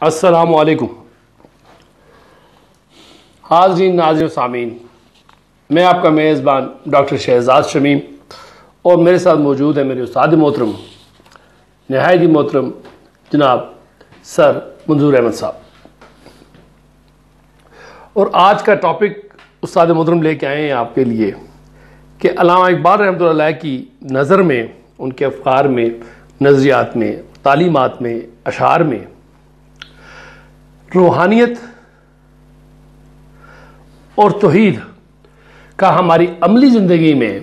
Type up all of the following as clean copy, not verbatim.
السلام علیکم حاضرین ناظرین و سامعین، میں آپ کا میزبان ڈاکٹر شہزاد شمیم اور میرے ساتھ موجود ہے میرے استاد محترم نہایت ہی محترم جناب سر منظور احمد صاحب. اور آج کا ٹاپک استاد محترم لے کے آئے ہیں آپ کے لیے کہ علامہ اقبال رحمۃ اللہ علیہ کی نظر میں، ان کے افکار میں، نظریات میں، تعلیمات میں، اشعار میں روحانیت اور توحید کا ہماری عملی زندگی میں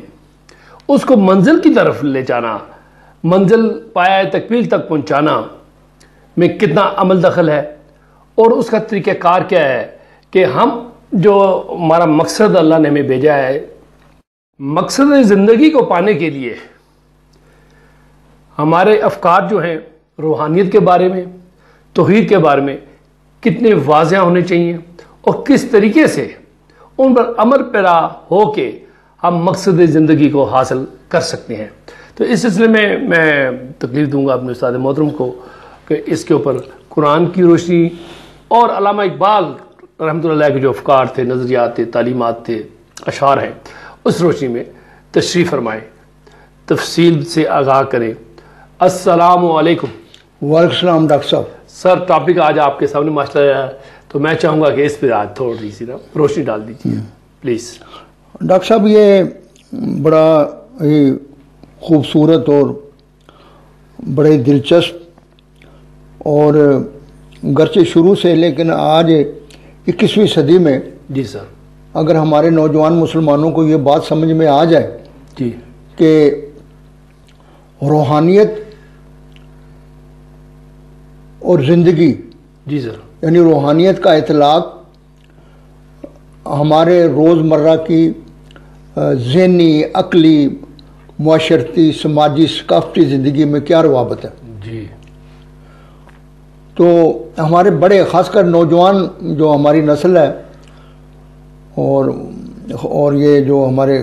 اس کو منزل کی طرف لے جانا، منزل پایہ تکمیل تک پہنچانا میں کتنا عمل دخل ہے، اور اس کا طریقہ کار کیا ہے کہ ہم جو ہمارا مقصد اللہ نے ہمیں بھیجا ہے، مقصد زندگی کو پانے کے لیے ہمارے افکار جو ہیں روحانیت کے بارے میں، توحید کے بارے میں کتنے واضح ہونے چاہیے اور کس طریقے سے ان پر عمل پیرا ہو کے ہم مقصد زندگی کو حاصل کر سکتے ہیں. تو اس سلسلے میں تکلیف دوں گا اپنے استاد محترم کو کہ اس کے اوپر قرآن کی روشنی اور علامہ اقبال رحمۃ اللہ علیہ کے جو افکار تھے، نظریات تھے، تعلیمات تھے، اشعار ہیں، اس روشنی میں تشریف فرمائیں، تفصیل سے آگاہ کریں. السلام علیکم. وعلیکم السلام ڈاکٹر صاحب. سر ٹاپک آج آپ کے سامنے ماسٹر ہے، تو میں چاہوں گا کہ اس پہ آج تھوڑی سی نا روشنی ڈال دیجیے پلیز. ڈاکٹر صاحب یہ بڑا ہی خوبصورت اور بڑے دلچسپ اور گرچہ شروع سے لیکن آج 21ویں صدی میں جی سر اگر ہمارے نوجوان مسلمانوں کو یہ بات سمجھ میں آ جائے جی کہ روحانیت اور زندگی، جی سر، یعنی روحانیت کا اطلاق ہمارے روزمرہ کی ذہنی، عقلی، معاشرتی، سماجی، ثقافتی زندگی میں کیا روابط ہے. جی تو ہمارے بڑے خاص کر نوجوان جو ہماری نسل ہے اور یہ جو ہمارے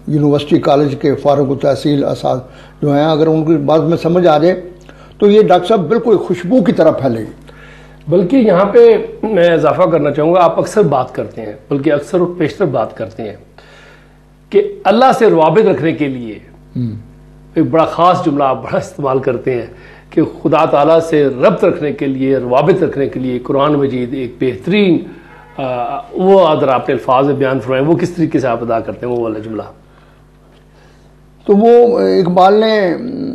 یونیورسٹی کالج کے فارغ التحصیل اساتذہ جو ہیں، اگر ان کی بات میں سمجھ آ جائے تو یہ ڈاکٹر صاحب بالکل خوشبو کی طرح پھیلے گی. بلکہ یہاں پہ میں اضافہ کرنا چاہوں گا، آپ اکثر بات کرتے ہیں، بلکہ اکثر و بیشتر بات کرتے ہیں کہ اللہ سے روابط رکھنے کے لیے ایک بڑا خاص جملہ آپ بڑا استعمال کرتے ہیں کہ خدا تعالیٰ سے ربط رکھنے کے لیے، روابط رکھنے کے لیے قرآن مجید ایک بہترین وہ اگر آپ نے الفاظ میں بیان فرمائے، وہ کس طریقے سے آپ ادا کرتے ہیں وہ والا جملہ؟ تو وہ اقبال نے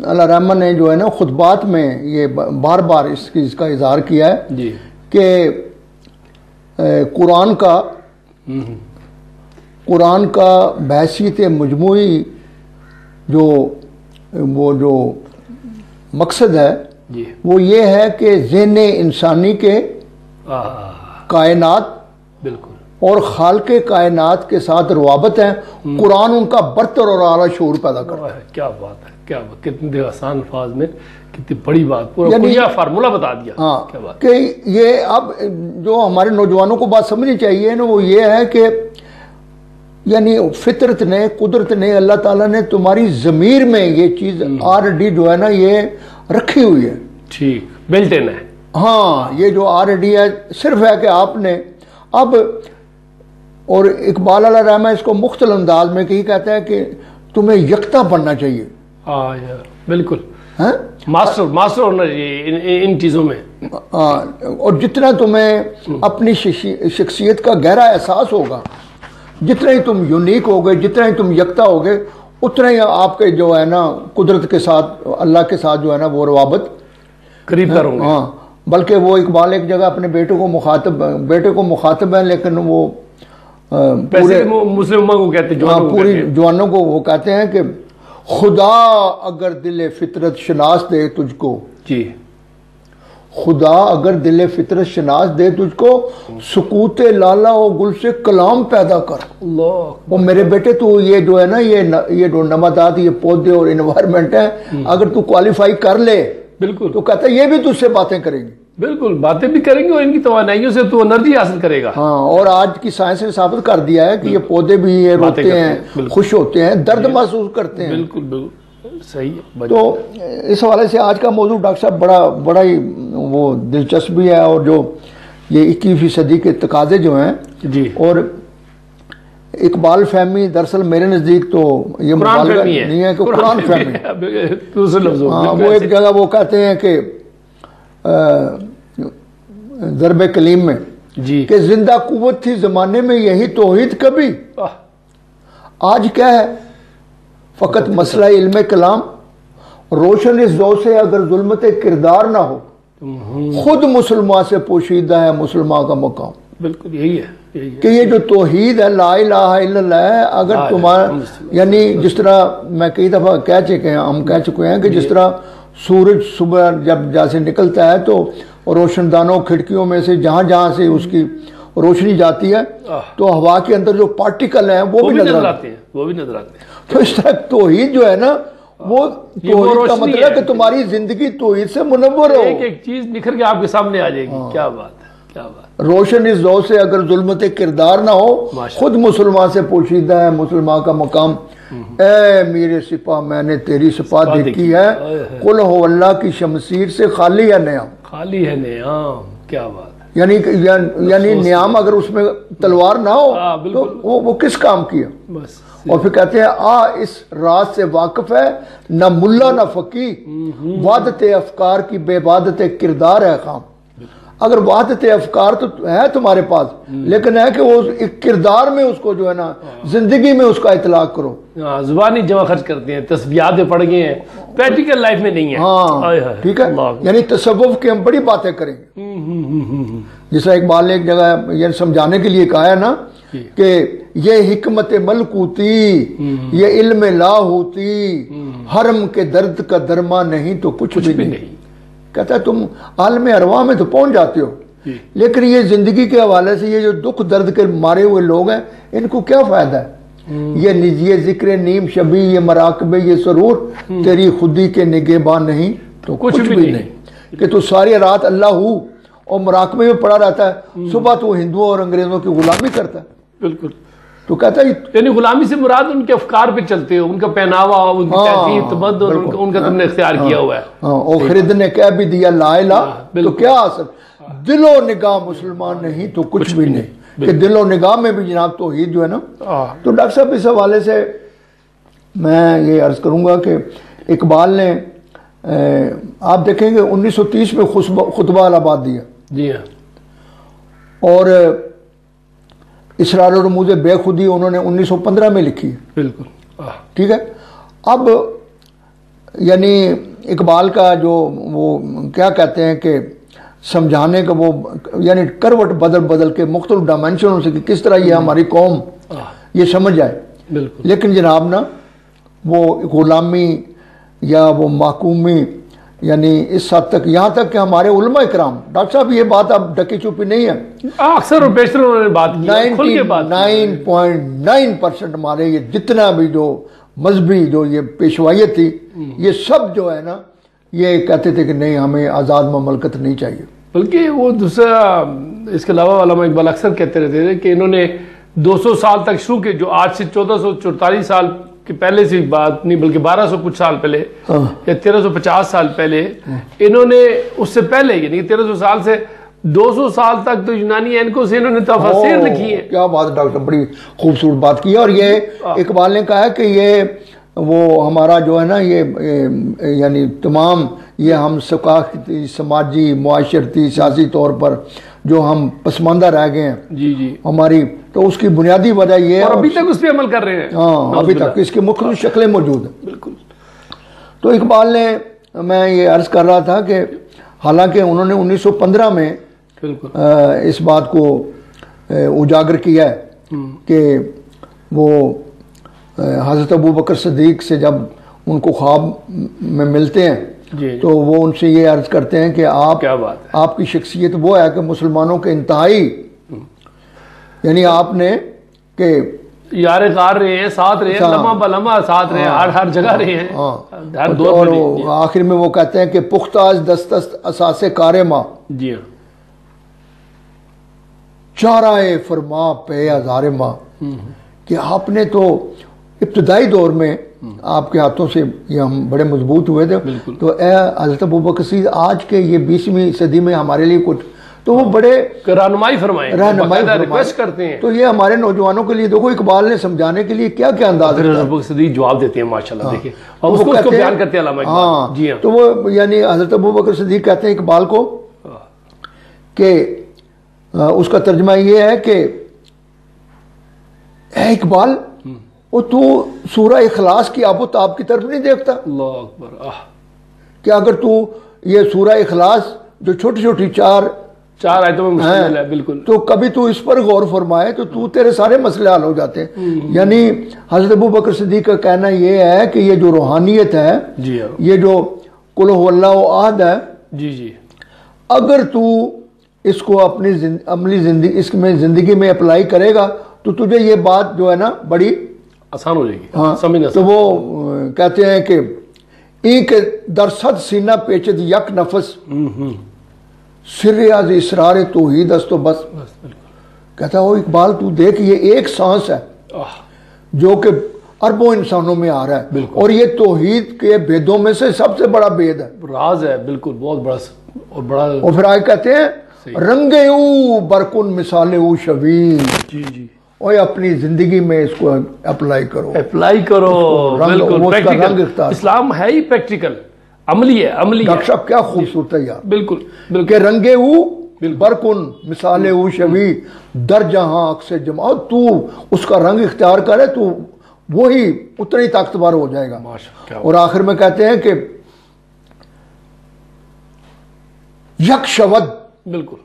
اللہ رحمہ نے جو ہے نا خطبات میں یہ بار بار اس کا اظہار کیا ہے جی کہ قرآن کا بحیثیت مجموعی جو مقصد ہے جی وہ یہ ہے کہ ذہن انسانی کے کائنات بالکل اور خالق کائنات کے ساتھ روابط ہیں. قرآن ان کا برتر اور اعلیٰ شعور پیدا کرتا ہے. کیا بات ہے، کیا بات، کتنے آسان الفاظ میں کتنی بڑی بات، پورا کلیہ فارمولہ بتا دیا. ہاں کیا بات کہ یہ اب جو ہمارے نوجوانوں کو بات سمجھنی چاہیے نا وہ یہ ہے کہ یعنی فطرت نے، قدرت نے، اللہ تعالیٰ نے تمہاری ضمیر میں یہ چیز آلریڈی جو ہے نا یہ رکھی ہوئی ہے. ٹھیک، بلٹ ان ہے. ہاں یہ جو آلریڈی ہے، صرف ہے کہ آپ نے اب، اور اقبال علیہ رحمہ اس کو مختلف انداز میں کہتا ہے کہ تمہیں یکتا بننا چاہیے. بالکل، ماسٹر ہونا چاہیے ان چیزوں میں. اور جتنا تمہیں اپنی شخصیت کا گہرا احساس ہوگا، جتنا ہی تم یونیک ہوگے، جتنا ہی تم یکتا ہوگے، اتنا ہی آپ کے جو ہے نا قدرت کے ساتھ، اللہ کے ساتھ جو ہے نا وہ روابط قریب کروں گے. ہاں بلکہ وہ اقبال ایک جگہ اپنے بیٹے کو مخاطب ہے، لیکن وہ پورے مسلم امہ کو کہتے ہیں، پوری جوانوں کو وہ کہتے ہیں کہ خدا اگر دل فطرت شناس دے تجھ کو، جی خدا اگر دل فطرت شناس دے تجھ کو، سکوت لالا و گل سے کلام پیدا کر. اللہ، وہ میرے بیٹے تو یہ جو ہے نا یہ جو نباتات، یہ پودے اور انوائرمنٹ ہے، اگر تو کوالیفائی کر لے بالکل تو کہتا ہے یہ بھی تجھ سے باتیں کریں گی. بالکل باتیں بھی کریں گے اور ان کی توانائیوں سے تو انرجی حاصل کرے گا. ہاں، اور آج کی سائنس نے ثابت کر دیا ہے کہ یہ پودے بھی یہ روتے ہیں، خوش ہوتے ہیں، درد محسوس کرتے ہیں. بالکل بالکل صحیح ہے. تو اس حوالے سے آج کا موضوع ڈاکٹر صاحب بڑا ہی وہ دلچسپ بھی ہے، اور جو یہ 21ویں صدی کے تقاضے جو ہیں جی، اور اقبال فہمی دراصل میرے نزدیک تو یہ مبالغہ نہیں ہے کہ قرآن فہمی، دوسرے لفظوں وہ ایک جگہ وہ کہتے ہیں کہ ضرب کلیم میں جی کہ زندہ قوت تھی زمانے میں یہی توحید کبھی، آج کیا ہے فقط مسئلہ علم کلام، روشن اس ضوء سے اگر ظلمت کردار نہ ہو، خود مسلمان سے پوشیدہ ہے مسلمان کا مقام۔ بالکل یہی ہے کہ یہ جو توحید ہے لا الہ الا اللہ ہے، اگر تمہارا یعنی جس طرح میں کئی دفعہ کہہ چکے ہیں، ہم کہہ چکے ہیں کہ جس طرح سورج صبح جب جیسے نکلتا ہے تو روشن دانوں کھڑکیوں میں سے جہاں جہاں سے اس کی روشنی جاتی ہے تو ہوا کے اندر جو پارٹیکل ہیں وہ بھی نظر آتے ہیں، تو اس طرح توحید جو ہے نا وہ توحید کا مطلب ہے کہ تمہاری زندگی توحید سے منور ہو، ایک ایک چیز نکھر کے آپ کے سامنے آ جائے گی۔ کیا بات ہے، کیا بات، روشن اس ضوء سے اگر ظلمت کردار نہ ہو، خود مسلمان سے پوشیدہ ہے مسلمان کا مقام۔ اے میرے سپاہ میں نے تیری سپاہ دیکھی ہے، قل ہو اللہ کی شمشیر سے خالی ہے نیام، خالی ہے نیام، کیا بات ہے، یعنی نیام اگر اس میں تلوار نہ ہو تو وہ کس کام کی ہے؟ بس اور پھر کہتے ہیں اس راز سے واقف ہے نہ ملا نہ فقی، وحدت افکار کی بے وحدت کردار ہے خام۔ اگر وحدت افکار تو ہے تمہارے پاس، لیکن ہے کہ وہ ایک کردار میں اس کو جو ہے نا زندگی میں اس کا اطلاق کرو۔ زبانی جمع خرچ کرتے ہیں، تسبیحات پڑھ گئے ہیں، پریکٹیکل لائف میں نہیں ہے۔ ہاں ٹھیک ہے، یعنی تصوف کی ہم بڑی باتیں کریں گے، جیسا اقبال نے ایک جگہ یہ سمجھانے کے لیے کہا ہے نا کہ یہ حکمت ملکوتی، یہ علم لاہوتی، حرم کے درد کا درما نہیں تو کچھ بھی نہیں۔ کہتا ہے تم عالم ارواح میں تو پہنچ جاتے ہو، لیکن یہ زندگی کے حوالے سے یہ جو دکھ درد کے مارے ہوئے لوگ ہیں ان کو کیا فائدہ ہے؟ یہ ذکر نیم شبی، یہ مراقب، یہ سرور تیری خودی کے نگہباں نہیں تو کچھ بھی نہیں۔ کہ تو ساری رات اللہ ہو اور مراقبے میں پڑا رہتا ہے، صبح تو ہندوؤں اور انگریزوں کی غلامی کرتا ہے۔ بالکل، تو کہتا ہے یعنی غلامی سے مراد ان کے افکار پہ چلتے ہو، ان کا پہناوا، ان کی تہذیب تمدن، ان کا تم نے اختیار کیا ہوا ہے۔ اور خرید نے کہہ بھی دیا لا الہ تو کیا اثر، دل و نگاہ مسلمان نہیں تو کچھ بھی نہیں، کہ دل و نگاہ میں بھی جناب توحید جو ہے نا۔ تو ڈاکٹر صاحب اس حوالے سے میں یہ عرض کروں گا کہ اقبال نے آپ دیکھیں گے 1930 میں خطبہ الہباد دیا، جی ہاں، اور اسرار و رموز بے خودی انہوں نے 1915 میں لکھی ہے۔ بالکل ٹھیک ہے، اب یعنی اقبال کا جو وہ کیا کہتے ہیں کہ سمجھانے کا وہ یعنی کروٹ بدل کے مختلف ڈائمینشنوں سے کہ کس طرح یہ ہماری قوم یہ سمجھ جائے۔ بالکل، لیکن جناب نا وہ غلامی یا وہ محکومی یعنی اس حد تک، یہاں تک کہ ہمارے علماء اکرام، ڈاکٹر صاحب یہ بات اب ڈکی چھپی نہیں ہے، اکثر اور بیشتر انہوں نے بات کی، 99.9% ہمارے یہ جتنا بھی جو مذہبی جو یہ پیشوائیت تھی یہ سب جو ہے نا یہ کہتے تھے کہ نہیں ہمیں آزاد مملکت نہیں چاہیے۔ بلکہ وہ دوسرا اس کے علاوہ علامہ اقبال اکثر کہتے رہتے تھے کہ انہوں نے 200 سال تک شروع کے جو آج سے 1444 سال کہ پہلے سے بات نہیں بلکہ 1200 کچھ سال پہلے یا 1350 سال پہلے انہوں نے اس سے پہلے یعنی 1300 سال سے 200 سال تک تو یونانی اینکو سے انہوں نے تفاسیر لکھی ہے۔ کیا بات ڈاکٹر، بڑی خوبصورت بات کی ہے، اور یہ اقبال نے کہا ہے کہ یہ وہ ہمارا جو ہے نا یہ یعنی تمام یہ ہم ثقافتی، سماجی، معاشرتی، سیاسی طور پر جو ہم پسماندہ رہ گئے ہیں جی جی ہماری، تو اس کی بنیادی وجہ یہ ہے، اور ابھی تک اس پہ عمل کر رہے ہیں۔ ہاں ابھی تک اس کی مختلف شکلیں موجود ہیں۔ بالکل، تو اقبال نے میں یہ عرض کر رہا تھا کہ حالانکہ انہوں نے 1915 میں بالکل اس بات کو اجاگر کیا ہے کہ وہ حضرت ابوبکر صدیق سے جب ان کو خواب میں ملتے ہیں تو وہ ان سے یہ عرض کرتے ہیں کہ آپ کی شخصیت وہ ہے کہ مسلمانوں کے انتہائی یعنی آپ نے کہ یار غار رہے ہیں، ساتھ رہے ہیں، لمحہ بلمحہ ساتھ رہے ہیں، ہر جگہ رہے ہیں، ہر دور میں۔ اور آخر میں وہ کہتے ہیں کہ پختہ از دست اساس کار ماں، جی ہاں، چارہ فرما پہ ہزار ماں، کہ آپ نے تو ابتدائی دور میں آپ کے ہاتھوں سے یہ ہم بڑے مضبوط ہوئے تھے، تو اے حضرت ابوبکر صدیق آج کے یہ 20ویں صدی میں ہمارے لیے کچھ تو وہ بڑے رہنمائی فرمائیں، ریکویسٹ کرتے ہیں. تو یہ ہمارے نوجوانوں کے لیے دیکھو اقبال نے سمجھانے کے لیے کیا کیا انداز صدیق جواب دیتے ہیں ماشاءاللہ. دیکھیں اور اس کو بیان کرتے ہیں علامہ اقبال. جی ہاں، تو وہ یعنی حضرت ابوبکر صدیق کہتے ہیں اقبال کو کہ اس کا ترجمہ یہ ہے کہ اے اقبال وہ تو سورہ اخلاص کی آب و تاب کی طرف نہیں دیکھتا؟ اللہ اکبر. کہ اگر تو یہ سورہ اخلاص جو چھوٹی چھوٹی چار آیتوں میں مشتمل ہے، بالکل، تو کبھی تو اس پر غور فرمائے تو تیرے سارے مسئلے حل ہو جاتے ہیں. یعنی حضرت ابوبکر صدیق کا کہنا یہ ہے کہ یہ جو روحانیت ہے، جی ہاں، یہ جو قل هو اللہ احد ہے، جی جی، اگر تو اس کو اپنی عملی زندگی اس میں زندگی میں اپلائی کرے گا تو تجھے یہ بات جو ہے نا بڑی آسان ہو جائے گی. ہاں، سمجھنا تو وہ کہتے ہیں کہ ایک در صد سینہ پیچد یک نفس سر از اسرار توحید است و بس. کہتا ہو اقبال تو دیکھ یہ ایک سانس ہے جو کہ اربوں انسانوں میں آ رہا ہے، اور یہ توحید کے بھیدوں میں سے سب سے بڑا بھید ہے، راز ہے، بالکل بہت بڑا. اور پھر آگے کہتے ہیں رنگے او برکن مثال او شبیر. جی جی، اور اپنی زندگی میں اس کو اپلائی کرو، بالکل پریکٹیکل. اسلام ہے ہی پریکٹیکل، عملی ہے، عملی. ڈاکٹر صاحب کیا خوبصورت ہے یار. بالکل کہ رنگے او برکن مثال او شبی در جہاں عکس جمع، تو اس کا رنگ اختیار کرے تو وہی اتنا ہی طاقتور ہو جائے گا. اور آخر میں کہتے ہیں کہ یک شود، بالکل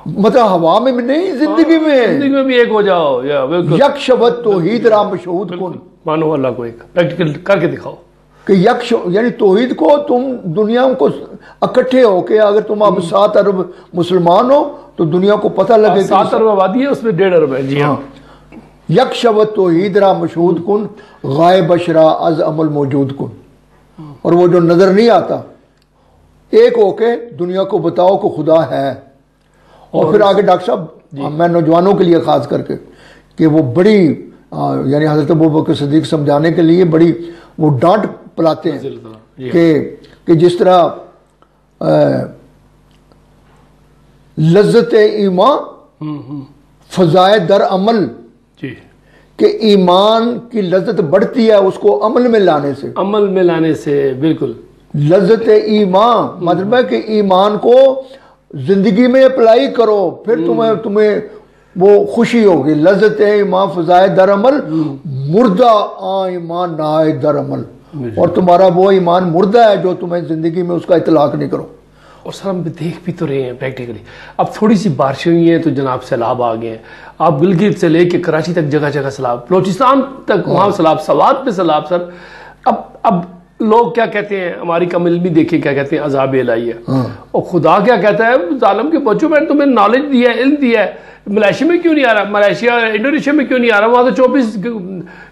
مطلب ہوا میں نہیں، زندگی میں بھی ایک ہو جاؤ. یک شود توحید را مشہود کن. مانو اللہ کو ایک، پریکٹیکل کر کے دکھاؤ کہ یعنی توحید کو تم دنیا کو اکٹھے ہو کے اگر تم اب 7 ارب مسلمان ہو تو دنیا کو پتہ لگے کہ 7 ارب آبادی ہے، اس میں 1.5 ارب ہے. جی ہاں. یک شود توحید را مشہود کن غائب اشرا از عمل موجود کن. اور وہ جو نظر نہیں آتا ایک ہو کے دنیا کو بتاؤ کہ خدا ہے. اور پھر آگے ڈاکٹر صاحب میں نوجوانوں کے لیے خاص کر کے کہ وہ بڑی یعنی حضرت ابوبکر صدیق سمجھانے کے لیے بڑی وہ ڈانٹ پلاتے ہیں کہ جس طرح لذت ایمان فضائے در عمل، کہ ایمان کی لذت بڑھتی ہے اس کو عمل میں لانے سے. بالکل لذت ایمان مطلب ہے کہ ایمان کو زندگی میں اپلائی کرو، پھر تمہیں وہ خوشی ہوگی. لذت ایمان فضائے در عمل مردہ ایمان نائے در عمل. اور تمہارا وہ ایمان مردہ ہے جو تمہیں زندگی میں اس کا اطلاق نہیں کرو. اور سر ہم دیکھ بھی تو رہے ہیں پریکٹیکلی. اب تھوڑی سی بارشیں ہوئی ہیں تو جناب سیلاب آ گئے ہیں. آپ گلگت سے لے کے کراچی تک جگہ جگہ سیلاب، بلوچستان تک وہاں سیلاب، سوات پہ سیلاب. سر اب لوگ کیا کہتے ہیں، ہماری کم علمی دیکھیں کیا کہتے ہیں، عذاب الہی ہے. اور خدا کیا کہتا ہے، ظالم کے بچوں میں تمہیں نالج دیا ہے، علم دیا ہے. ملائیشیا میں کیوں نہیں آ رہا، ملائیشیا انڈونیشیا میں کیوں نہیں آ رہا؟ وہاں تو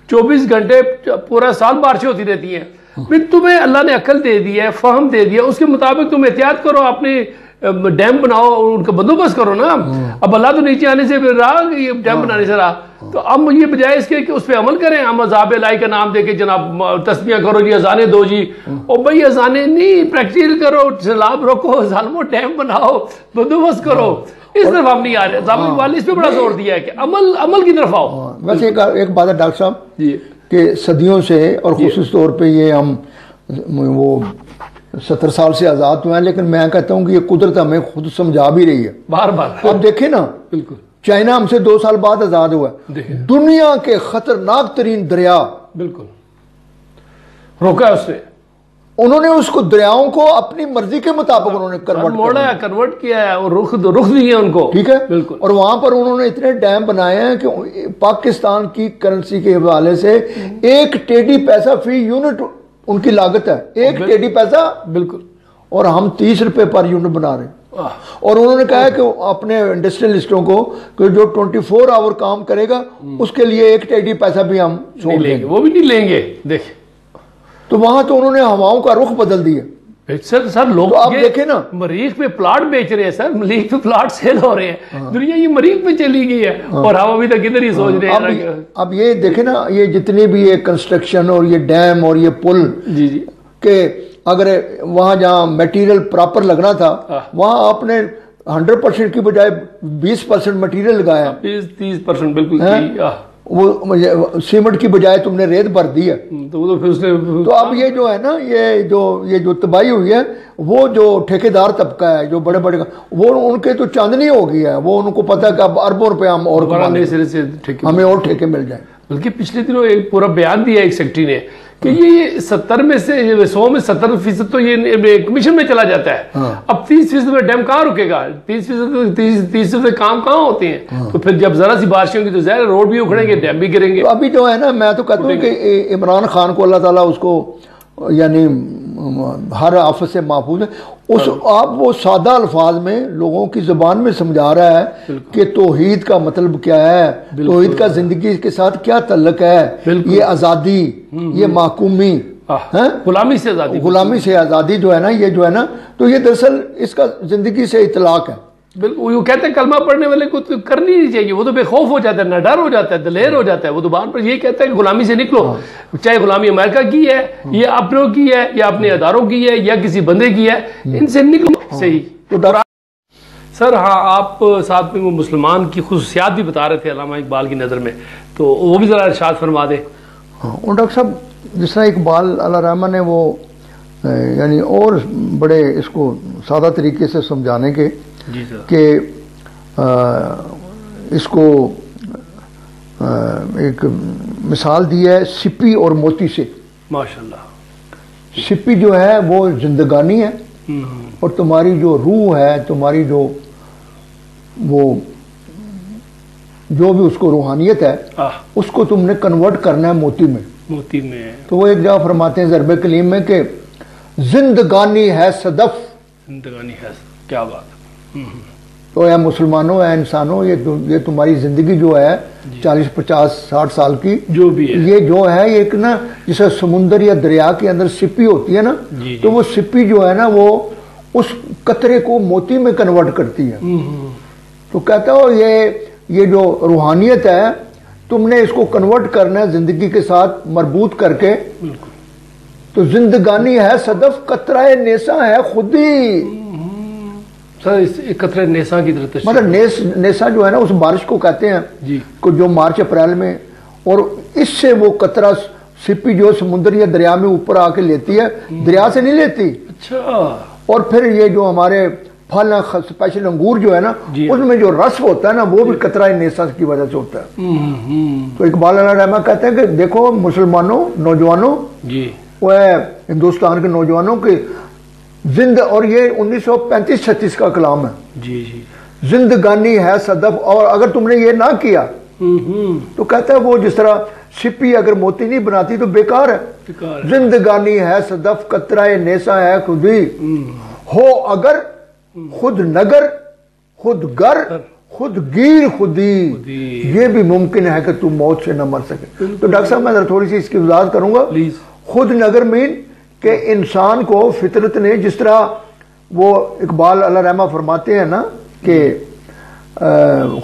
24 گھنٹے پورا سال بارشیں ہوتی رہتی ہیں. پھر تمہیں اللہ نے عقل دے دی ہے، فہم دے دیا، اس کے مطابق تم احتیاط کرو، اپنے ڈیم بناؤ، ان کا بندوبست کرو نا. اب اللہ تو نیچے آنے سے رہا، یہ ڈیم بنانے سے رہا. تو اب یہ بجائے اس کے کہ اس پہ عمل کریں، ہم عذاب الہی کا نام دے کے جناب تسبیحاں کرو جی، اذانیں دو جی. اور بھائی اذانیں نہیں، پریکٹیکل کرو، سیلاب روکو، ظالمو ڈیم بناؤ، بندوبست کرو. اس طرف ہم نہیں آ رہے. ظالم اقبال نے اس پہ بڑا زور دیا ہے کہ عمل کی طرف آؤ. ویسے ایک بات ہے ڈاکٹر صاحب جی کہ صدیوں سے اور خصوص طور پہ یہ ہم وہ 70 سال سے آزاد ہوئے ہیں، لیکن میں کہتا ہوں کہ یہ قدرت ہمیں خود سمجھا بھی رہی ہے بار بار. اب دیکھیں نا، بالکل چائنا ہم سے 2 سال بعد آزاد ہوا ہے، دنیا کے خطرناک ترین دریا بالکل روکا ہے اس نے. انہوں نے اس کو دریاؤں کو اپنی مرضی کے مطابق انہوں نے کنورٹ کیا ہے اور رخ دیے ان کو. ٹھیک ہے، بالکل. اور وہاں پر انہوں نے اتنے ڈیم بنائے ہیں کہ پاکستان کی کرنسی کے حوالے سے 1 ٹیڈی پیسہ فی یونٹ ان کی لاگت ہے. 1 ٹیڈی پیسہ، بالکل. اور ہم 30 روپے پر یونٹ بنا رہے ہیں. اور انہوں نے کہا کہ اپنے انڈسٹریلسٹوں کو کہ جو 24 آور کام کرے گا اس کے لیے 1 ٹیڈی پیسہ بھی ہم چھوڑ دیں گے. وہ بھی نہیں لیں گے. دیکھ تو وہاں تو انہوں نے ہواؤں کا رخ بدل دیا. سر لوگ تو آپ دیکھیں نا مریخ پہ پلاٹ بیچ رہے ہیں سر، مریخ پہ پلاٹ سیل ہو رہے ہیں، دنیا یہ مریخ پہ چلی گئی ہے اور ہم ابھی تک ادھر ہی سوچ رہے ہیں۔ اب یہ دیکھیں نا، یہ جتنی بھی یہ کنسٹرکشن اور یہ ڈیم اور یہ پل، جی جی، کہ اگر وہاں جہاں میٹیریل پراپر لگنا تھا وہاں آپ نے 100% کی بجائے 20% میٹیریل لگایا، 30% بالکل، وہ سیمنٹ کی بجائے تم نے ریت بھر دی ہے، تو اب یہ جو ہے نا یہ جو تباہی ہوئی ہے، وہ جو ٹھیکیدار طبقہ ہے، جو بڑے بڑے، وہ ان کے تو چاندنی ہو گئی ہے، وہ ان کو پتا ہے کہ اب اربوں روپے ہم اور ہمیں اور ٹھیکے مل جائیں۔ بلکہ پچھلے دنوں ایک پورا بیان دیا ایک سیکٹری نے کہ یہ 70 میں سے 100 میں 70% تو یہ کمیشن میں چلا جاتا ہے، اب 30% میں ڈیم کہاں رکے گا؟ 30% کام کہاں ہوتے ہیں؟ تو پھر جب ذرا سی بارشیں ہوں گی تو ظاہر روڈ بھی اکھڑیں گے، ڈیم بھی گریں گے۔ ابھی جو ہے نا، میں تو کہتا ہوں کہ عمران خان کو اللہ تعالیٰ اس کو یعنی ہر آفت سے محفوظ ہے، آپ وہ سادہ الفاظ میں لوگوں کی زبان میں سمجھا رہا ہے کہ توحید کا مطلب کیا ہے، توحید کا زندگی کے ساتھ کیا تعلق ہے، یہ آزادی، یہ محکومی، غلامی سے آزادی، غلامی سے آزادی جو ہے نا، یہ جو ہے نا، تو یہ دراصل اس کا زندگی سے اطلاق ہے۔ بالکل، وہ کہتے ہیں کلمہ پڑھنے والے کو تو کرنی نہیں چاہیے، وہ تو بے خوف ہو جاتا ہے، نہ ڈر ہو جاتا ہے، دلیر ہو جاتا ہے، وہ زبان پر یہ کہتا ہے کہ غلامی سے نکلو، چاہے غلامی امریکہ کی ہے، یہ اپنوں کی ہے، یا اپنے اداروں کی ہے، یا کسی بندے کی ہے، ان سے نکلو۔ صحیح۔ سر ہاں، آپ ساتھ میں وہ مسلمان کی خصوصیات بھی بتا رہے تھے علامہ اقبال کی نظر میں، تو وہ بھی ذرا ارشاد فرما دیں۔ اور ڈاکٹر صاحب، جس طرح اقبال علیہ رحمہ نے وہ یعنی اور بڑے اس کو سادہ طریقے سے سمجھانے کے کہ اس کو ایک مثال دی ہے سپی اور موتی سے۔ ماشاءاللہ۔ سپی جو ہے وہ زندگانی ہے، اور تمہاری جو روح ہے، تمہاری جو وہ جو بھی اس کو روحانیت ہے، اس کو تم نے کنورٹ کرنا ہے موتی میں۔ موتی میں تو وہ ایک جگہ فرماتے ہیں ضرب کلیم میں کہ زندگانی ہے صدف، زندگانی ہے، کیا بات ہے۔ تو اے مسلمانوں، اے انسانوں، یہ تمہاری زندگی جو ہے 40 50 60 سال کی جو بھی ہے، یہ جو ہے ایک نا جیسے سمندر یا دریا کے اندر سپی ہوتی ہے نا، تو وہ سپی جو ہے نا وہ اس قطرے کو موتی میں کنورٹ کرتی ہے۔ تو کہتا ہو یہ جو روحانیت ہے، تم نے اس کو کنورٹ کرنا ہے زندگی کے ساتھ مربوط کر کے۔ تو زندگانی ہے صدف، قطرہ نیسا ہے خودی۔ سر اس قطرہ نیسا کی طرف مطلب نیسا جو ہے نا، اس بارش کو کہتے ہیں جو مارچ اپریل میں، اور اس سے وہ قطرہ سپی جو سمندر یا دریا میں اوپر آ کے لیتی ہے، دریا سے نہیں لیتی۔ اچھا۔ اور پھر یہ جو ہمارے پھل ہیں، اسپیشل انگور جو ہے نا، اس میں جو رس ہوتا ہے نا، وہ بھی قطرہ نیسا کی وجہ سے ہوتا ہے۔ تو اقبال علیہ رحمہ کہتے ہیں کہ دیکھو مسلمانوں، نوجوانوں، وہ ہے ہندوستان کے نوجوانوں کے اور یہ 1935-36 کا کلام ہے۔ زندگانی ہے صدف، اور اگر تم نے یہ نہ کیا تو کہتا ہے وہ جس طرح سپی اگر موتی نہیں بناتی تو بیکار ہے۔ زندگانی ہے صدف، قطرہ نیسا ہے خودی، ہو اگر خود نگر، خود گر، خود گیر خودی، یہ بھی ممکن ہے کہ تم موت سے نہ مر سکے۔ تو ڈاکٹر صاحب میں تھوڑی سی اس کی وضاحت کروں گا۔ خود نگر مین کہ انسان کو فطرت نے جس طرح وہ اقبال علیہ رحمہ فرماتے ہیں نا کہ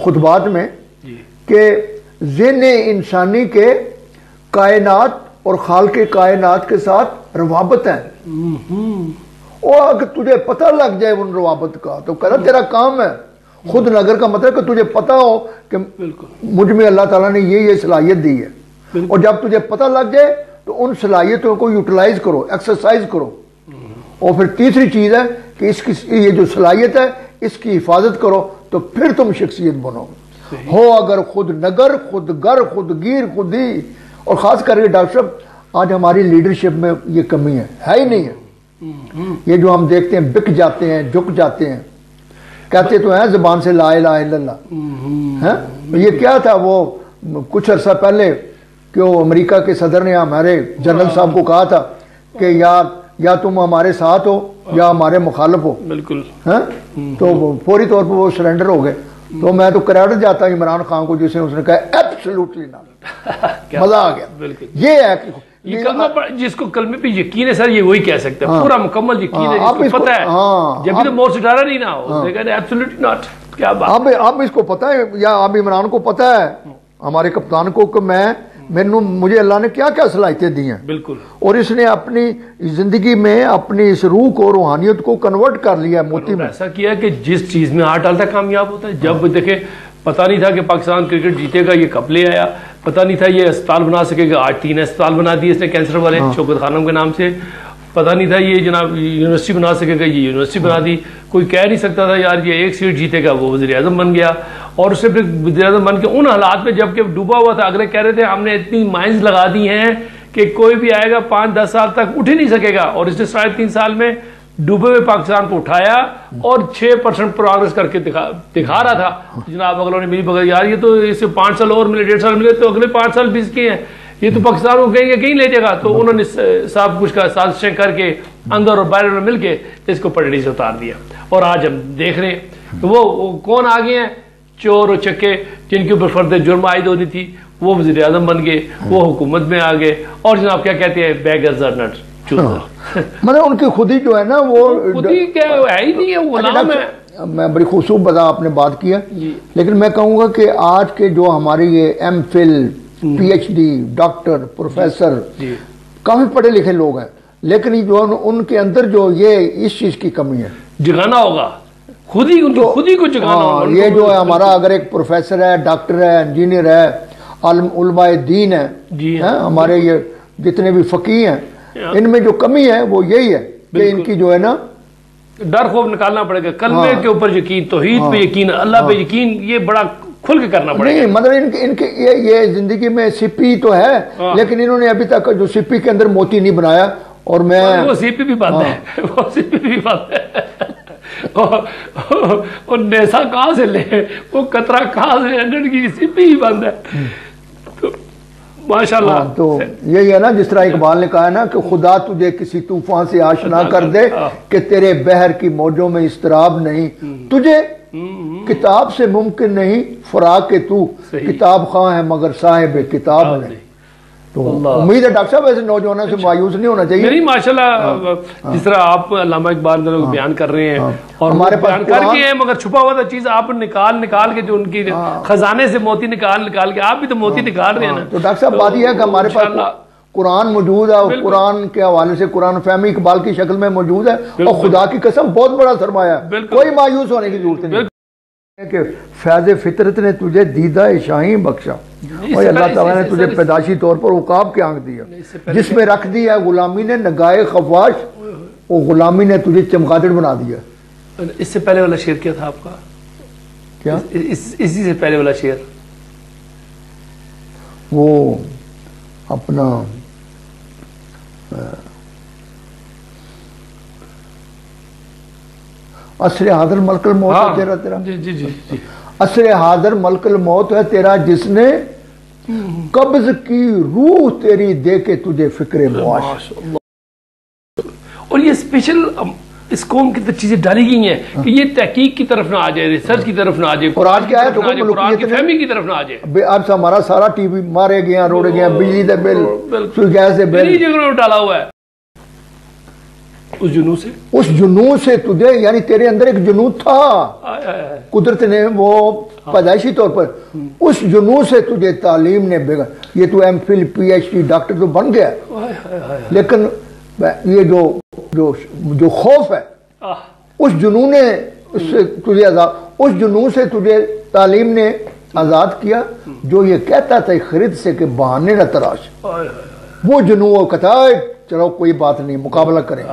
خطبات میں کہ ذہن انسانی کے کائنات اور خالق کائنات کے ساتھ روابط ہیں، اور اگر تجھے پتہ لگ جائے ان روابط کا تو کہنا تیرا کام ہے۔ خود نگر کا مطلب کہ تجھے پتہ ہو کہ مجھ میں اللہ تعالیٰ نے یہ صلاحیت دی ہے، اور جب تجھے پتہ لگ جائے تو ان صلاحیتوں کو یوٹیلائز کرو، ایکسرسائز کرو۔ اور پھر تیسری چیز ہے کہ اس کی یہ جو صلاحیت ہے اس کی حفاظت کرو، تو پھر تم شخصیت بنو۔ ہو اگر خود نگر، خود گر، خود گیر خودی۔ اور خاص کر کے ڈاکٹر صاحب آج ہماری لیڈرشپ میں یہ کمی ہے ہی نہیں ہے۔ یہ جو ہم دیکھتے ہیں بک جاتے ہیں، جھک جاتے ہیں، کہتے تو ہیں زبان سے لا الہ الا اللہ۔ یہ کیا تھا وہ کچھ عرصہ پہلے کہ وہ امریکہ کے صدر نے ہمارے جنرل صاحب کو کہا تھا کہ یا تم ہمارے ساتھ ہو یا ہمارے مخالف ہو۔ بالکل۔ تو فوری طور پر وہ سرنڈر ہو گئے۔ تو میں تو کریڈٹ جاتا ہوں عمران خان کو، جسے اس نے کہا ایبسلوٹلی ناٹ، مزہ آ گیا۔ یہ ہے کہ یہ کلمہ جس کو کلمے پہ یقین ہے سر، یہ وہی کہہ سکتے ہیں، پورا مکمل یقین ہے، جس کو پتہ ہے جب بھی تو مور سے ڈرا نہیں نا ہو، ایبسولوٹلی ناٹ. کیا بات، اب اس کو پتہ ہے یا اب عمران کو پتہ ہے ہمارے کپتان کو کہ مجھے اللہ نے کیا کیا صلاحیتیں دی ہیں. بالکل. اور اس نے اپنی زندگی میں اپنی اس روح کو، روحانیت کو کنورٹ کر لیا موتی میں. ایسا کیا کہ جس چیز میں ہاتھ ڈالتا کامیاب ہوتا ہے. جب دیکھیں پتہ نہیں تھا کہ پاکستان کرکٹ جیتے گا، یہ کب لے آیا، پتہ نہیں تھا یہ اسپتال بنا سکے گا، آج 3 اسپتال بنا دیے اس نے کینسر والے شوکت خانم کے نام سے. پتہ نہیں تھا یہ جناب یونیورسٹی بنا سکے گا، یہ یونیورسٹی بنا دی. کوئی کہہ نہیں سکتا تھا یار یہ 1 سیٹ جیتے گا، وہ وزیر اعظم بن گیا. اور اس سے پھر وزیر اعظم بن کے ان حالات میں جب کہ ڈوبا ہوا تھا، اگلے کہہ رہے تھے ہم نے اتنی مائنز لگا دی ہیں کہ کوئی بھی آئے گا 5-10 سال تک اٹھ ہی نہیں سکے گا. اور اس نے 3.5 سال میں ڈوبے ہوئے پاکستان کو اٹھایا اور 6% پروگرس کر کے دکھا رہا تھا. جناب اگلوں نے میری بغیر یار یہ تو اس سے 5 سال اور ملے، 1.5 سال ملے تو اگلے 5 سال بھی اس کے ہیں، یہ تو پاکستان کو کہیں لے جائے گا. تو انہوں نے سب کچھ کا سازشیں کر کے اندر اور باہر میں مل کے اس کو پٹڑی سے اتار دیا. اور آج ہم دیکھ رہے ہیں وہ کون آ گئے ہیں، چور و چکے جن کے اوپر فرد جرم عائد ہوتی تھی وہ وزیر اعظم بن گئے، وہ حکومت میں آ گئے. اور جناب کیا کہتے ہیں، بیگرز آر ناٹ چوزر. مطلب ان کی خودی جو ہے نا وہ خودی کیا ہے ہی نہیں ہے، وہ غلام ہے. میں بڑی خوبصورت بتا آپ نے بات کی ہے، لیکن میں کہوں گا کہ آج کے جو ہمارے یہ M Phil, P H D, doctor, professor, کافی پڑھے لکھے لوگ ہیں، لیکن جو ان کے اندر جو یہ اس چیز کی کمی ہے، جگانا ہوگا خودی کو جگانا ہوگا. یہ جو ہے ہمارا اگر ایک پروفیسر ہے، ڈاکٹر ہے، انجینئر ہے، علماء دین ہے، ہمارے یہ جتنے بھی فقیہ ہیں، ان میں جو کمی ہے وہ یہی ہے کہ ان کی جو ہے نا ڈر خوف نکالنا پڑے گا، کلمے کے اوپر یقین، توحید پہ یقین، اللہ پہ یقین، یہ بڑا کھل کے کرنا پڑے گا. نہیں مطلب ان کے یہ زندگی میں سپی تو ہے، لیکن انہوں نے ابھی تک جو سپی کے اندر موتی نہیں بنایا. اور میں وہ سپی بھی بند ہے، وہ سپی بھی بند ہے. اور نیسا کہاں سے لے، وہ قطرہ کہاں سے، 100 کی سپی ہی بند ہے. ماشاءاللہ. تو یہی ہے نا جس طرح اقبال نے کہا ہے نا کہ خدا تجھے کسی طوفان سے آشنا کر دے کہ تیرے بحر کی موجوں میں اضطراب نہیں، تجھے کتاب سے ممکن نہیں فراق کے تو کتاب خواہ ہے مگر صاحب کتاب نہیں. تو امید ہے ڈاکٹر صاحب ایسے نوجوانوں سے مایوس نہیں ہونا چاہیے. نہیں ماشاءاللہ، جس طرح آپ علامہ اقبال بیان کر رہے ہیں اور ہمارے بیان کر کے ہیں، مگر چھپا ہوا تھا چیز آپ نکال کے جو ان کی خزانے سے موتی نکال کے آپ بھی تو موتی نکال رہے ہیں نا. تو ڈاکٹر صاحب بات یہ ہے کہ ہمارے پاس قرآن موجود ہے، اور قرآن کے حوالے سے قرآن فہمی اقبال کی شکل میں موجود ہے، اور خدا کی قسم بہت بڑا سرمایہ ہے، کوئی مایوس ہونے کی ضرورت نہیں کہ فیض فطرت نے تجھے دیدہ شاہی بخشا، اور اللہ تعالیٰ نے تجھے پیدائشی طور پر عقاب کی آنکھ دیا، جس میں رکھ دیا غلامی نے نگاہ خفاش، وہ غلامی نے تجھے چمگادڑ بنا دیا. اس سے پہلے والا شعر کیا تھا آپ کا؟ کیا اسی سے پہلے والا شعر؟ وہ اپنا عصر حاضر ملک الموت ہے تیرا. جی عصر حاضر ملک الموت ہے تیرا، جس نے قبض کی روح تیری دے کے تجھے فکر معاش. اور یہ اسپیشل اس قوم کی چیزیں ڈالی گئی ہیں کہ یہ تحقیق کی طرف نہ آ جائے، ریسرچ کی طرف نہ آ جائے، اور آج کیا ہے قرآن کی فہمی کی طرف نہ آ جائے. اب سے ہمارا سارا ٹی وی مارے گیا، روڑے گیا، بجلی دے بل، گیس دے بل، جگہ میں ڈالا ہوا ہے. اس جنون سے تجھے، یعنی تیرے اندر ایک جنون تھا، قدرت نے وہ پیدائشی طور پر اس جنون سے تجھے تعلیم نے بگا. یہ تو M Phil, P H D, doctor تو بن گیا، لیکن یہ جو خوف ہے اس جنون نے اس سے تجھے اس جنون سے تجھے تعلیم نے آزاد کیا، جو یہ کہتا تھا خرید سے کہ بہانے نہ تراش. وہ جنون کہتا ہے چلو کوئی بات نہیں، مقابلہ کریں،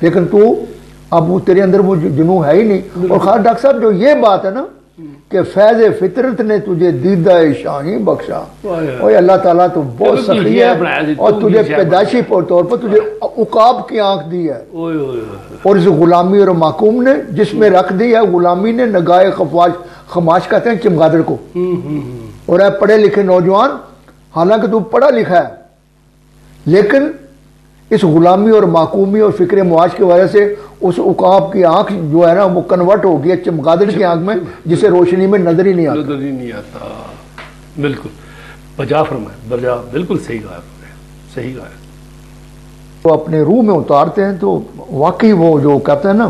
لیکن تو اب وہ تیرے اندر وہ جنون ہے ہی نہیں. اور خاص ڈاکٹر صاحب جو یہ بات ہے نا کہ فیض فطرت نے تجھے دیدہ شاہی بخشا، اور اللہ تعالیٰ تو بہت سخی ہے، اور تجھے پیدائشی طور پر تجھے عقاب کی آنکھ دی ہے، اور اس غلامی اور محکوم نے جس میں رکھ دی ہے غلامی نے نگاہ خفاش. خماش کہتے ہیں چمگادڑ کو. اور اے پڑھے لکھے نوجوان، حالانکہ تو پڑھا لکھا ہے، لیکن اس غلامی اور محکومی اور فکر معاش کی وجہ سے اس عقاب کی آنکھ جو ہے نا وہ کنورٹ ہو گیا چمگادڑ کی آنکھ میں، جسے روشنی میں نظر ہی نہیں آتا. بالکل بجا فرمائے، بالکل صحیح کہا آپ نے. صحیح کہا ہے. وہ اپنے روح میں اتارتے ہیں تو واقعی وہ جو کہتے ہیں نا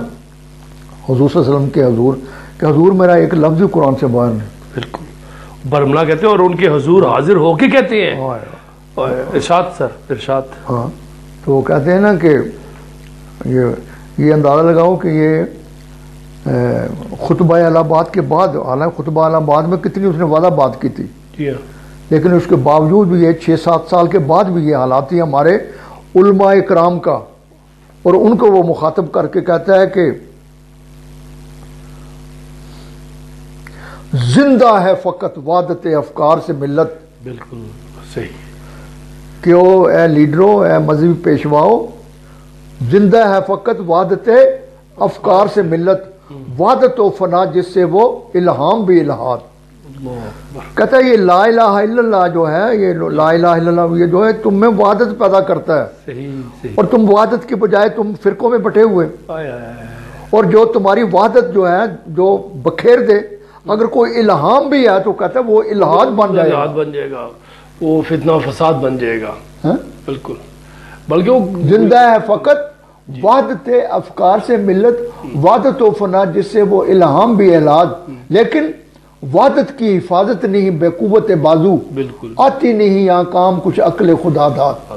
حضور صلی اللہ علیہ وسلم کے حضور کہ حضور میرا ایک لفظ قرآن سے باہر نہیں. بالکل برملا کہتے ہیں اور ان کے حضور حاضر ہو کے کہتے ہیں. ارشاد سر ارشاد. ہاں تو وہ کہتے ہیں نا کہ یہ اندازہ لگاؤ کہ یہ خطبہ الہ آباد کے بعد، حالانکہ خطبہ الہ آباد میں کتنی اس نے وعدہ بات کی تھی، لیکن اس کے باوجود بھی یہ 6-7 سال کے بعد بھی یہ حالات تھی ہمارے علماء کرام کا، اور ان کو وہ مخاطب کر کے کہتا ہے کہ زندہ ہے فقط وحدت افکار سے ملت. بالکل صحیح. کہ وہ اے لیڈروں، اے مذہبی پیشواؤں، زندہ ہے فقط وحدت افکار سے ملت، وحدت و فنا جس سے وہ الہام بھی الہاد. کہتا ہے یہ لا الہ الا اللہ جو ہے، یہ لا الہ الا اللہ یہ جو ہے تم میں وحدت پیدا کرتا ہے. صحیح. اور تم وحدت کے بجائے تم فرقوں میں بٹے ہوئے، اور جو تمہاری وحدت جو ہے جو بکھیر دے، اگر کوئی الہام بھی ہے تو کہتا ہے وہ الہاد بن جائے گا، بن جائے گا، وہ فتنہ فساد بن جائے گا. بالکل. بلکہ وہ زندہ ہے فقط وحدت افکار سے ملت، وحدت و فنا جس سے وہ الہام بھی الہاد، لیکن وحدت کی حفاظت نہیں بے قوت بازو، بالکل آتی نہیں یہاں کام کچھ عقل خدا داد.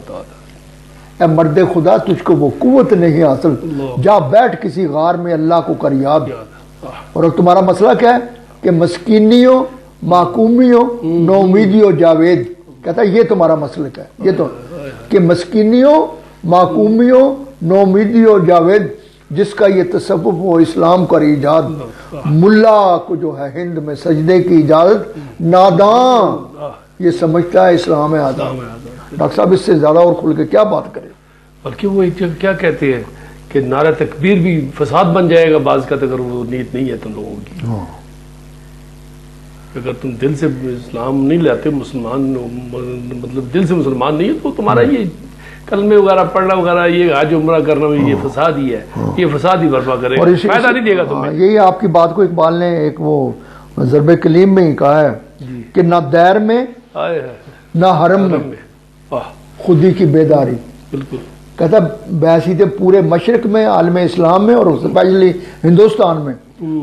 اے مرد خدا تجھ کو وہ قوت نہیں حاصل، جا بیٹھ کسی غار میں اللہ کو کر یاد. اور اب تمہارا مسئلہ کیا ہے کہ مسکینیوں، محکومیوں، نومیدیوں جاوید. کہتا ہے یہ تمہارا مسئلہ کیا ہے، یہ تو کہ مسکینیوں، محکومیوں، نومیدیوں جاوید، جس کا یہ تصوف و اسلام کا ایجاد، ملا کو جو ہے ہند میں سجدے کی اجازت، ناداں یہ سمجھتا ہے اسلام آدم. ڈاکٹر صاحب اس سے زیادہ اور کھل کے کیا بات کرے. بلکہ وہ ایک جگہ کیا کہتے ہیں کہ نعرہ تکبیر بھی فساد بن جائے گا بعض کا، اگر وہ نیت نہیں ہے تم لوگوں کی. اگر تم دل سے اسلام نہیں لاتے، مسلمان مطلب دل سے مسلمان نہیں ہے، تو تمہارا یہ کلمے وغیرہ پڑھنا وغیرہ، یہ حج عمرہ کرنا یہ فساد ہی ہے، یہ فساد ہی برپا کرے گا، فائدہ نہیں دے گا تمہیں. یہی آپ کی بات کو اقبال نے ایک وہ ضرب کلیم میں ہی کہا ہے کہ نہ دیر میں نہ حرم میں خودی کی بیداری. بالکل. کہتا بیسیت پورے مشرق میں، عالم اسلام میں، اور اسپیشلی ہندوستان میں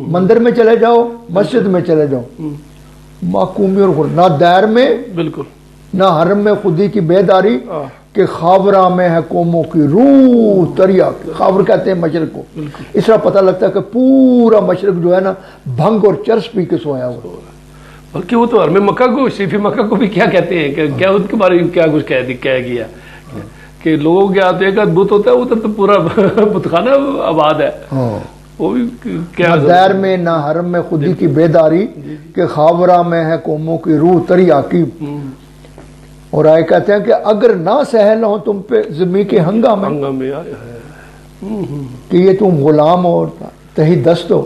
مندر میں چلے جاؤ، مسجد میں چلے جاؤ، محکومی اور نہ دیر میں بالکل نہ حرم میں خودی کی بیداری، کہ خاورہ میں ہے قوموں کی روح تریا. خاور کہتے ہیں مشرق کو. اس طرح پتہ لگتا ہے کہ پورا مشرق جو ہے نا بھنگ اور چرس پی کے سویا ہوا. بلکہ وہ تو حرم مکہ کو، شریف مکہ کو بھی کیا کہتے ہیں کہ کیا ان کے بارے میں کیا کچھ کہہ گیا کہ لوگوں کے ہاتھ ایک بت ہوتا ہے، ادھر تو پورا بتخانہ آباد ہے. وہ بھی کیا نہ دیر میں نہ حرم میں خودی کی بیداری، کہ خاورہ میں ہے قوموں کی روح تریا کی. اور آئے کہتے ہیں کہ اگر نہ سہل ہو تم پہ زمین کے ہنگامے، کہ یہ تم غلام ہو تہی دست ہو.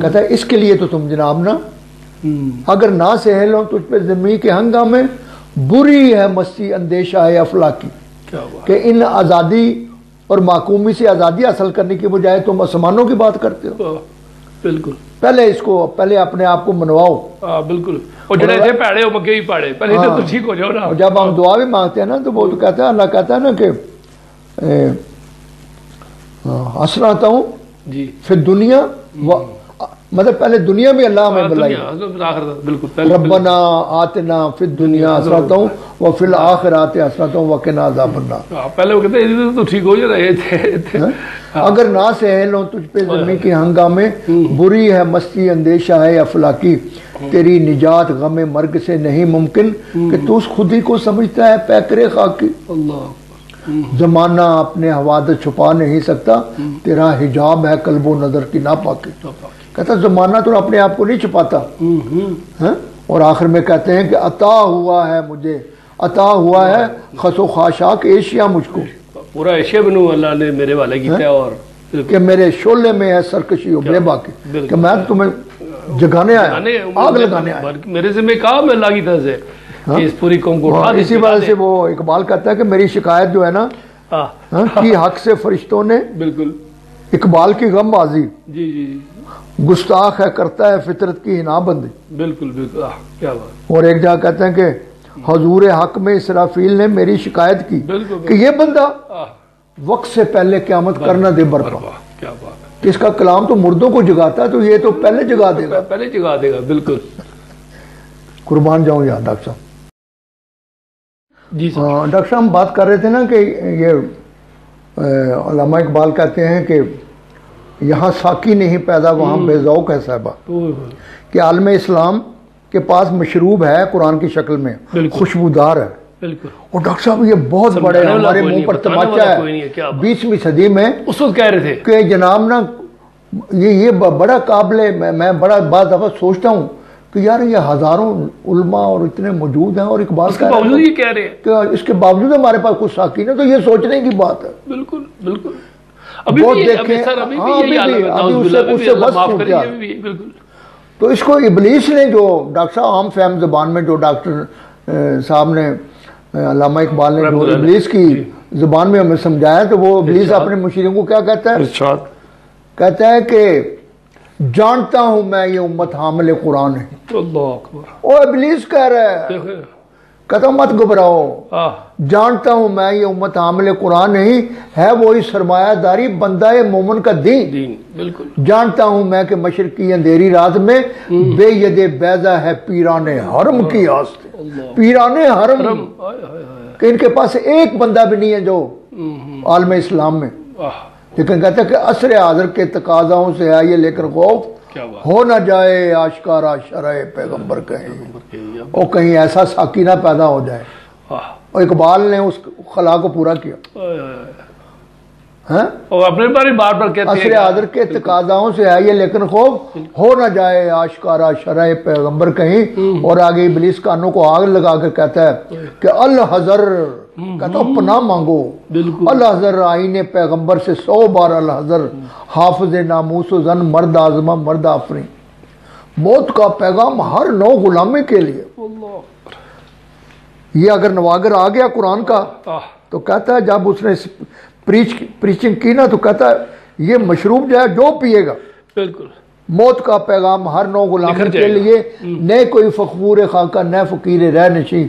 کہتا ہے اس کے لیے تو تم جناب نا، اگر نہ سہل ہو تجھ پہ زمین کے ہنگامے، بری ہے مستی اندیشہ ہے افلاکی. کہ ان آزادی اور محکومی سے آزادی حاصل کرنے کی بجائے تم آسمانوں کی بات کرتے ہو. بالکل. پہلے اپنے آپ کو منواؤ. بالکل. اور جڑے تھے پیڑے ہو مکے ہی پاڑے، پہلے تو ٹھیک ہو جاؤ نا. اور جب ہم دعا بھی مانگتے ہیں نا تو وہ تو کہتا ہے، اللہ کہتا ہے نا کہ حسنات ہوں پھر دنیا، مطلب پہلے دنیا میں اللہ ہمیں بلائی، ربنا آتنا فی الدنیا حسنات ہوں وفی الآخرات حسنات ہوں وقنا عذاب النار. پہلے وہ کہتے ہیں تو ٹھیک ہو جا رہے تھے. اگر نہ سہل ہوں تجھ پہ زمین کے ہنگامے، بری ہے مستی اندیشہ ہے افلاکی، تیری نجات غم مرگ سے نہیں ممکن، کہ تو اس خودی کو سمجھتا ہے پیکرے خاکی. زمانہ اپنے حوادث چھپا نہیں سکتا، تیرا حجاب ہے قلب و نظر کی ناپاکی. کہتا زمانہ تو اپنے آپ کو نہیں چھپاتا. اور آخر میں کہتے ہیں کہ عطا ہوا ہے مجھے، عطا ہوا ہے خس و خاشاک ایشیا مجھ کو. پورا ایشیا بنو اللہ نے میرے والے کیتا ہے. اور کہ میرے شعلے میں ہے سرکشی و بے باکی، کہ میں تمہیں جگانے آیا، آگ لگانے آیا. میرے ذمہ کام ہے اللہ کی طرف سے کہ اس پوری قوم کو اٹھا دے. اسی وجہ سے وہ اقبال کہتا ہے کہ میری شکایت جو ہے نا کی حق سے فرشتوں نے بالکل اقبال کی غم بازی، جی گستاخ ہے کرتا ہے فطرت کی ہنا بندی. بالکل بالکل. کیا بات. اور ایک جگہ کہتے ہیں کہ حضور حق میں اسرافیل نے میری شکایت کی کہ یہ بندہ وقت سے پہلے قیامت کرنا دے برپا. کیا بات ہے. اس کا کلام تو مردوں کو جگاتا ہے، تو یہ تو پہلے جگا دے گا. پہلے جگا دے گا. بالکل. قربان جاؤں یار ڈاکٹر صاحب. جی ڈاکٹر صاحب ہم بات کر رہے تھے نا کہ یہ علامہ اقبال کہتے ہیں کہ یہاں ساقی نہیں پیدا وہاں بے ذوق ہے صاحبہ، کہ عالم اسلام کے پاس مشروب ہے قرآن کی شکل میں، خوشبودار ہے. بالکل. اور ڈاکٹر صاحب یہ بہت بڑے ہمارے منہ پر تماچا ہے 20ویں صدی میں. اس وقت کہہ رہے تھے کہ جناب نا یہ بڑا قابل میں بڑا بعض دفعہ سوچتا ہوں کہ یار یہ ہزاروں علماء اور اتنے موجود ہیں اور اقبال اس کے باوجود یہ کہہ رہے ہیں کہ اس کے باوجود ہمارے پاس کچھ ساقی نہیں، تو یہ سوچنے کی بات ہے. بالکل بالکل. بہت دیکھیں تو اس کو ابلیس نے جو ڈاکٹر صاحب عام فہم زبان میں جو ڈاکٹر صاحب نے علامہ اقبال نے جو ابلیس کی زبان میں ہمیں سمجھایا، تو وہ ابلیس اپنے مشیروں کو کیا کہتا ہے؟ کہتا ہے کہ جانتا ہوں میں یہ امت حامل قرآن ہے. اللہ اکبر. وہ ابلیس کہہ رہا ہے، کہتا مت گھبراؤ، جانتا ہوں میں یہ امت حامل قرآن نہیں ہے، وہی سرمایہ داری بندہ مومن کا دین. بالکل. جانتا ہوں میں کہ مشرقی اندھیری رات میں بے ید بیضا ہے پیران حرم کی آست. پیران حرم کہ ان کے پاس ایک بندہ بھی نہیں ہے جو عالم اسلام میں، لیکن کہتا ہے کہ عصر حاضر کے تقاضاؤں سے ہے یہ، لیکن خوف ہو نہ جائے آشکارا شرع پیغمبر کہیں، اور کہیں ایسا ساقی نہ پیدا ہو جائے. اور اقبال نے اس خلا کو پورا کیا. اور اپنے بارے بار بار کہتے ہیں عصر حاضر کے تقاضاؤں سے ہے یہ، لیکن خوف ہو نہ جائے آشکارا شرع پیغمبر کہیں. اور آگے ابلیس کانوں کو آگ لگا کے کہتا ہے کہ الحذر، کہتا ہوں پناہ مانگو، الحذر آئین پیغمبر سے 100 بار الحذر، حافظ ناموس و زن مرد آزمہ مرد آفرین. موت کا پیغام ہر نو غلامی کے لیے. یہ اگر نواگر آ گیا قرآن کا تو کہتا ہے جب اس نے پریچنگ کی نا، تو کہتا ہے یہ مشروب جو ہے جو پیے گا. بالکل. موت کا پیغام ہر نو غلامی کے لیے، نئے کوئی فخور خاکہ نئے فقیر رہ نشی،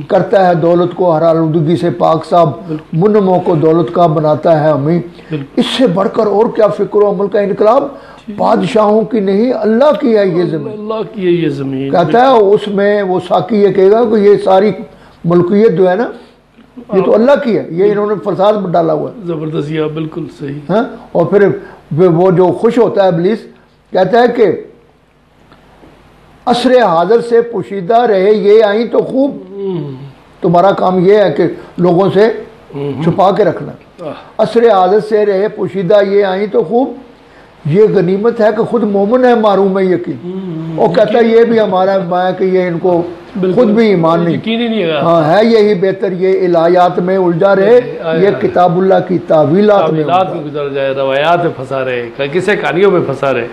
کرتا ہے دولت کو ہر آلودگی سے پاک صاحب، منموں کو دولت کا بناتا ہے ہمیں. اس سے بڑھ کر اور کیا فکر و عمل کا انقلاب، بادشاہوں کی نہیں اللہ کی ہے یہ زمین. اللہ کی ہے یہ زمین. کہتا ہے اس میں وہ ساقی یہ کہے گا کہ یہ ساری ملکیت جو ہے نا یہ تو اللہ کی ہے، یہ انہوں نے فساد ڈالا ہوا ہے. زبردست. بالکل صحیح. اور پھر وہ جو خوش ہوتا ہے ابلیس، کہتا ہے کہ عصر حاضر سے پوشیدہ رہے یہ آئیں تو خوب. تمہارا کام یہ ہے کہ لوگوں سے چھپا کے رکھنا. عصر حاضر سے رہے پوشیدہ یہ آئیں تو خوب، یہ غنیمت ہے کہ خود مومن ہے معروم ہے یقین. اور کہتا ہے یہ بھی ہمارا ہے کہ یہ ان کو خود بھی ایمان نہیں. ہاں ہے یہی بہتر یہ الہیات میں الجھا رہے، یہ کتاب اللہ کی تعویلات میں گزر جائے، روایات میں پھنسا رہے، کسے کہانیوں میں پھنسا رہے.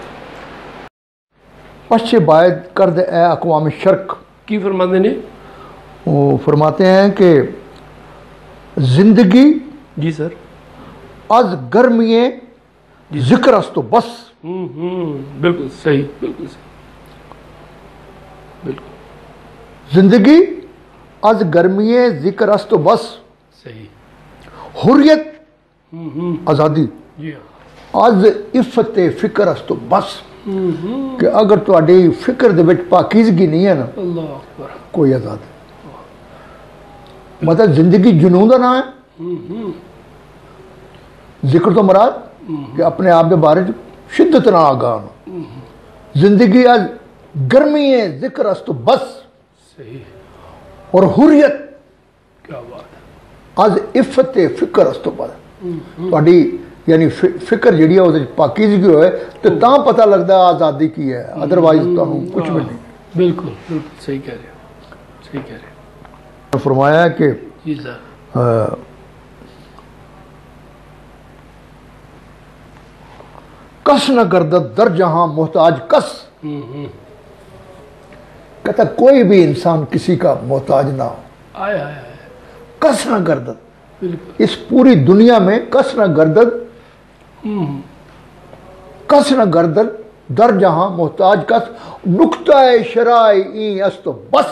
پشچ باید کرد اے اقوام شرق کی فرماتے ہیں؟ وہ فرماتے ہیں کہ زندگی جی سر از گرمی ذکر است تو بس. بالکل صحیح. بالکل صحیح. بالکل. زندگی از گرمی ذکر است تو بس. صحیح. حریت آزادی جی از عفت فکر است تو بس. کہ اگر تہاڈی فکر دے وچ پاکیزگی نہیں ہے نا، اللہ اکبر، کوئی آزاد ہے. مطلب زندگی جنون دا نام ہے. ذکر تو مراد کہ اپنے آپ کے بارے شدت نہ آگاہ. زندگی از گرمی ہے ذکر است تو بس. صحیح. اور حریت کیا بات ہے، از عفت فکر است تو بس. تہاڈی یعنی فکر جڑی ہے وہ پاکیزگی ہوئے تو تاں پتہ لگتا ہے آزادی کی ہے، ادروائز تانوں کچھ بھی نہیں. بالکل بالکل صحیح کہہ رہے ہیں، صحیح کہہ رہے ہیں. فرمایا کہ جی سر کس نہ گردد در جہاں محتاج کس. کہتا کوئی بھی انسان کسی کا محتاج نہ ہو. آئے کس نہ گردد. بالکل. اس پوری دنیا میں کس نہ گردد، کس نہ گردد در جہاں محتاج کس. نقطہ شرائع این است بس.